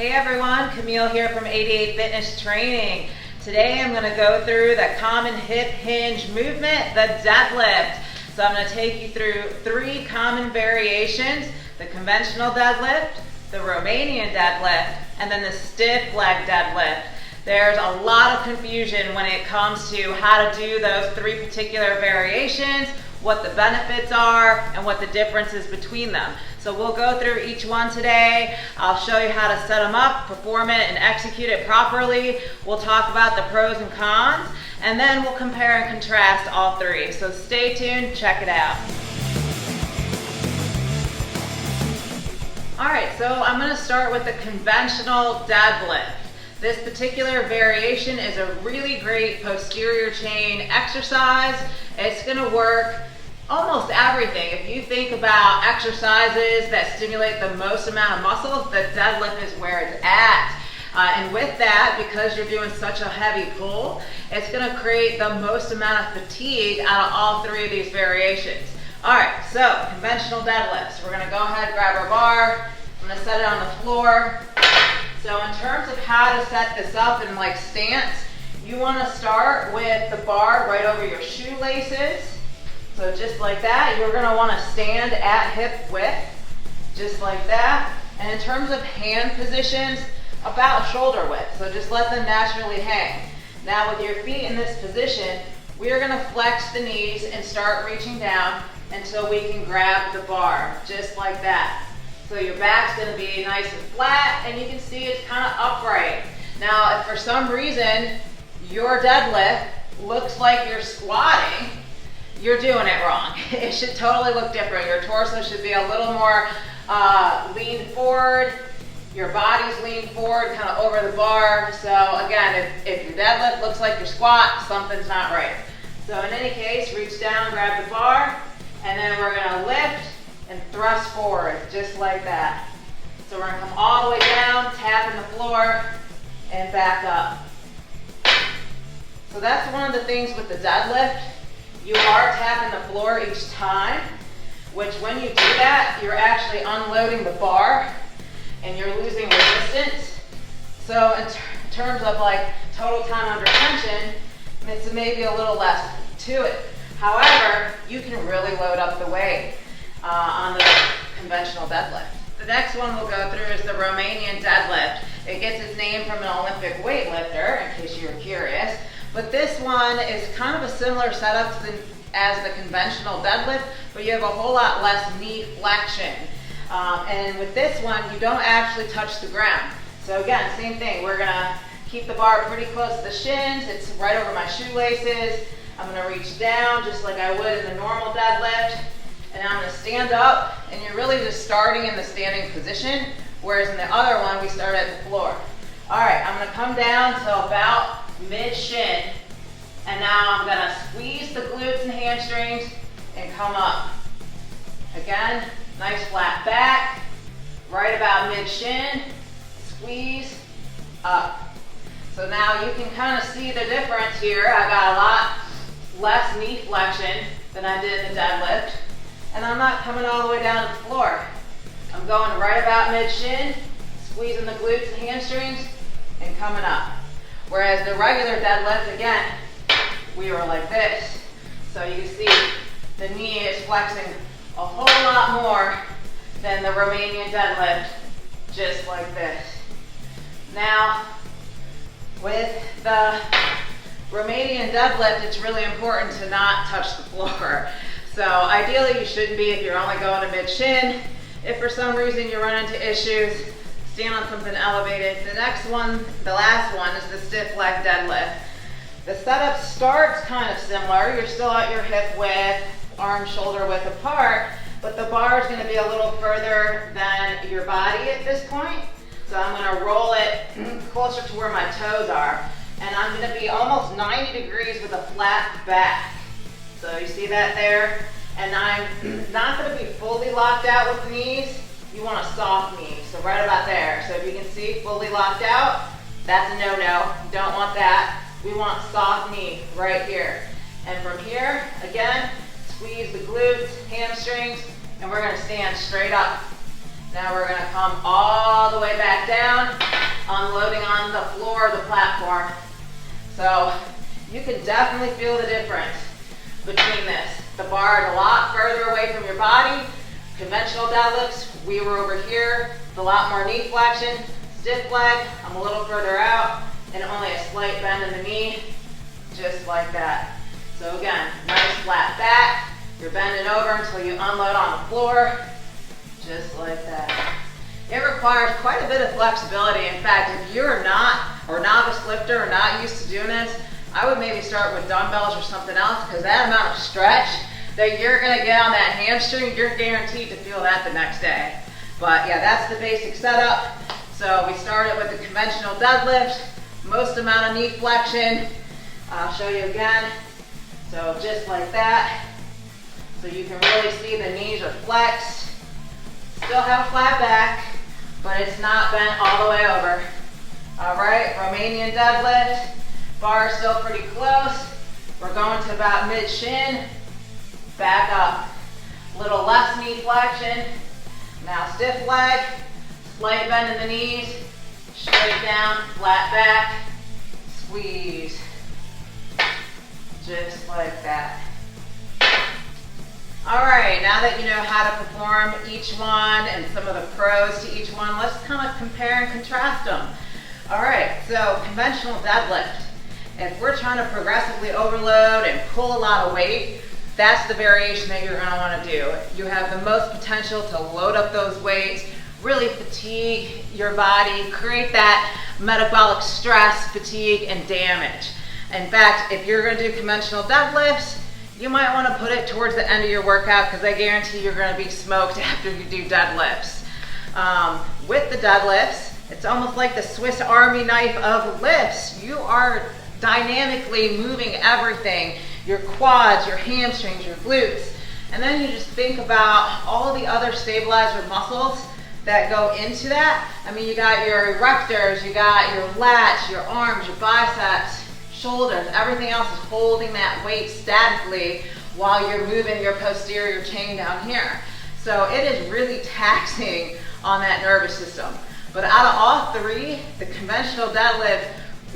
Hey everyone, Camille here from 88 Fitness Training. Today I'm going to go through the common hip hinge movement, the deadlift. So I'm going to take you through 3 common variations: the conventional deadlift, the Romanian deadlift, and then the stiff leg deadlift. There's a lot of confusion when it comes to how to do those 3 particular variations, what the benefits are, and what the difference is between them. So we'll go through each one today. I'll show you how to set them up, perform it, and execute it properly. We'll talk about the pros and cons, and then we'll compare and contrast all 3. So stay tuned, check it out. All right, so I'm gonna start with the conventional deadlift. This particular variation is a really great posterior chain exercise. It's gonna work almost everything. If you think about exercises that stimulate the most amount of muscles, the deadlift is where it's at. And with that, because you're doing such a heavy pull, it's gonna create the most amount of fatigue out of all 3 of these variations. All right, so conventional deadlifts. We're gonna go ahead, grab our bar. I'm gonna set it on the floor. So in terms of how to set this up in like stance, you wanna start with the bar right over your shoelaces. So just like that, you're gonna wanna stand at hip width, just like that. And in terms of hand positions, about shoulder width. So just let them naturally hang. Now with your feet in this position, we are gonna flex the knees and start reaching down until we can grab the bar, just like that. So your back's gonna be nice and flat, and you can see it's kind of upright. Now, if for some reason your deadlift looks like you're squatting, you're doing it wrong. It should totally look different. Your torso should be a little more leaned forward. Your body's leaned forward, kind of over the bar. So again, if your deadlift looks like your squat, something's not right. So in any case, reach down, grab the bar, and then we're gonna lift and thrust forward, just like that. So we're gonna come all the way down, tapping the floor, and back up. So that's one of the things with the deadlift. You are tapping the floor each time, which when you do that, you're actually unloading the bar and you're losing resistance. So in terms of like total time under tension, it's maybe a little less to it. However, you can really load up the weight on the conventional deadlift. The next one we'll go through is the Romanian deadlift. It gets its name from an Olympic weightlifter, in case you're curious. But this one is kind of a similar setup as the conventional deadlift, but you have a whole lot less knee flexion. And with this one, you don't actually touch the ground. So again, same thing. We're gonna keep the bar pretty close to the shins. It's right over my shoelaces. I'm gonna reach down just like I would in the normal deadlift. And I'm gonna stand up, and you're really just starting in the standing position, whereas in the other one, we start at the floor. All right, I'm gonna come down to about mid-shin, and now I'm gonna squeeze the glutes and hamstrings and come up. Again, nice flat back, right about mid-shin, squeeze, up. So now you can kind of see the difference here. I got a lot less knee flexion than I did in the deadlift, and I'm not coming all the way down to the floor. I'm going right about mid-shin, squeezing the glutes and hamstrings, and coming up. Whereas the regular deadlift, again, we were like this. So you can see the knee is flexing a whole lot more than the Romanian deadlift, just like this. Now, with the Romanian deadlift, it's really important to not touch the floor. So ideally you shouldn't be if you're only going to mid-shin. If for some reason you run into issues, stand on something elevated. The next one, the last one, is the stiff leg deadlift. The setup starts kind of similar. You're still at your hip width, arm shoulder width apart, but the bar is going to be a little further than your body at this point. So I'm going to roll it closer to where my toes are, and I'm going to be almost 90 degrees with a flat back. So you see that there? And I'm not going to be fully locked out with the knees. You want a soft knee, so right about there. So if you can see, fully locked out, that's a no-no. You don't want that. We want soft knee right here. And from here, again, squeeze the glutes, hamstrings, and we're gonna stand straight up. Now we're gonna come all the way back down unloading on the floor of the platform. So you can definitely feel the difference between this. The bar is a lot further away from your body. Conventional deadlifts, we were over here, with a lot more knee flexion. Stiff leg, I'm a little further out, and only a slight bend in the knee, just like that. So again, nice flat back. You're bending over until you unload on the floor, just like that. It requires quite a bit of flexibility. In fact, if you're not, or novice lifter, or not used to doing this, I would maybe start with dumbbells or something else, because that amount of stretch that you're gonna get on that hamstring, you're guaranteed to feel that the next day. But yeah, that's the basic setup. So we started with the conventional deadlift, most amount of knee flexion. I'll show you again. So just like that. So you can really see the knees are flexed. Still have flat back, but it's not bent all the way over. All right, Romanian deadlift. Bar is still pretty close. We're going to about mid-shin. Back up. Little less knee flexion. Now stiff leg. Slight bend in the knees. Straight down, flat back. Squeeze. Just like that. All right, now that you know how to perform each one and some of the pros to each one, let's kind of compare and contrast them. All right, so conventional deadlift. If we're trying to progressively overload and pull a lot of weight, that's the variation that you're going to want to do. You have the most potential to load up those weights, really fatigue your body, create that metabolic stress, fatigue, and damage. In fact, if you're going to do conventional deadlifts, you might want to put it towards the end of your workout, because I guarantee you're going to be smoked after you do deadlifts. With the deadlifts, it's almost like the Swiss Army knife of lifts. You are dynamically moving everything, your quads, your hamstrings, your glutes. And then you just think about all the other stabilizer muscles that go into that. I mean, you got your erectors, you got your lats, your arms, your biceps, shoulders, everything else is holding that weight statically while you're moving your posterior chain down here. So it is really taxing on that nervous system. But out of all three, the conventional deadlift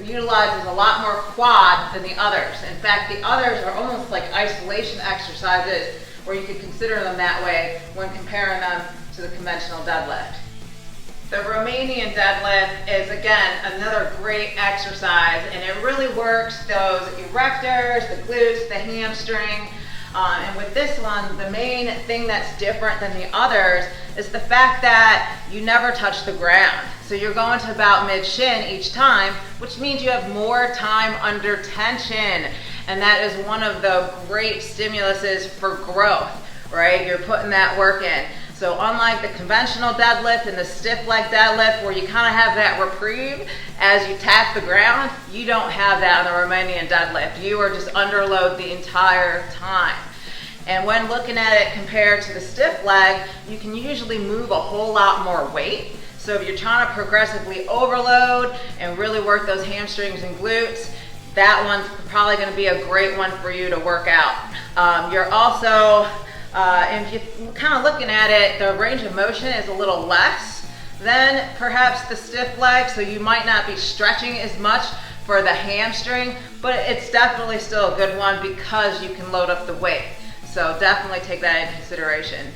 utilizes a lot more quad than the others. In fact, the others are almost like isolation exercises, or you could consider them that way when comparing them to the conventional deadlift. The Romanian deadlift is, again, another great exercise, and it really works those erectors, the glutes, the hamstring. And with this one, the main thing that's different than the others is the fact that you never touch the ground. So you're going to about mid-shin each time, which means you have more time under tension. And that is one of the great stimuluses for growth, right? You're putting that work in. So unlike the conventional deadlift and the stiff leg deadlift, where you kind of have that reprieve as you tap the ground, you don't have that on the Romanian deadlift. You are just under load the entire time. And when looking at it compared to the stiff leg, you can usually move a whole lot more weight. So if you're trying to progressively overload and really work those hamstrings and glutes, that one's probably going to be a great one for you to work out. You're also, if you're kind of looking at it, the range of motion is a little less than perhaps the stiff leg, so you might not be stretching as much for the hamstring, but it's definitely still a good one because you can load up the weight. So definitely take that in consideration.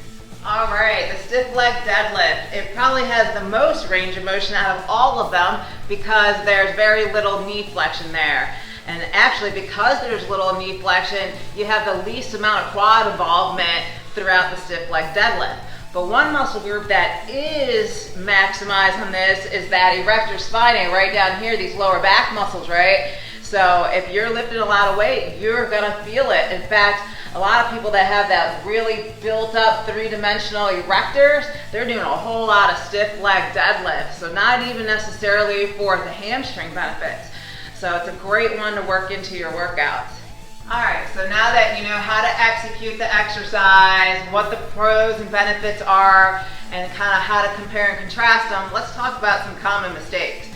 All right, the stiff leg deadlift. It probably has the most range of motion out of all of them because there's very little knee flexion there. And actually, because there's little knee flexion, you have the least amount of quad involvement throughout the stiff leg deadlift. But one muscle group that is maximized on this is that erector spinae right down here, these lower back muscles, right? So if you're lifting a lot of weight, you're gonna feel it. In fact, a lot of people that have that really built up three-dimensional erectors, they're doing a whole lot of stiff leg deadlifts. So not even necessarily for the hamstring benefits. So it's a great one to work into your workouts. All right, so now that you know how to execute the exercise, what the pros and benefits are, and kind of how to compare and contrast them, let's talk about some common mistakes.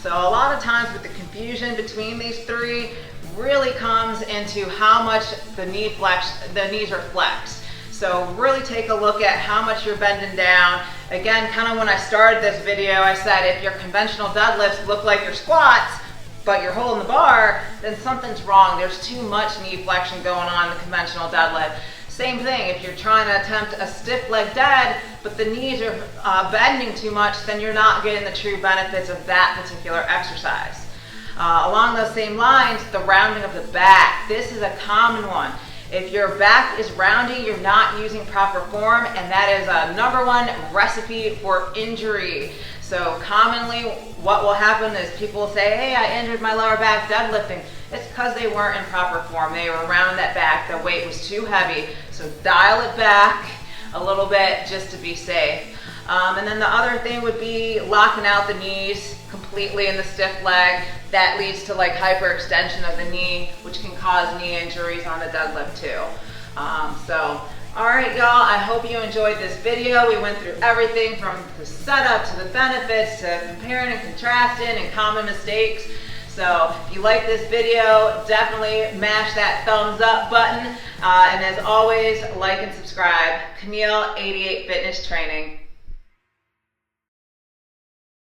So a lot of times with the confusion between these three really comes into how much the knees are flexed. So really take a look at how much you're bending down Again, kind of when I started this video, I said if your conventional deadlifts look like your squats, but you're holding the bar, then something's wrong. There's too much knee flexion going on in the conventional deadlift. Same thing, if you're trying to attempt a stiff leg dead, but the knees are bending too much, then you're not getting the true benefits of that particular exercise. Along those same lines, the rounding of the back. This is a common one. If your back is rounding, you're not using proper form, and that is a #1 recipe for injury. So commonly what will happen is people will say, hey, I injured my lower back deadlifting. It's because they weren't in proper form. They were rounding that back, the weight was too heavy. So dial it back a little bit just to be safe. And then the other thing would be locking out the knees completely in the stiff leg. That leads to like hyperextension of the knee, which can cause knee injuries on the deadlift too. All right, y'all, I hope you enjoyed this video. We went through everything from the setup to the benefits to comparing and contrasting and common mistakes. So if you like this video, definitely mash that thumbs up button. And as always, like and subscribe. Camille, 88 Fitness Training.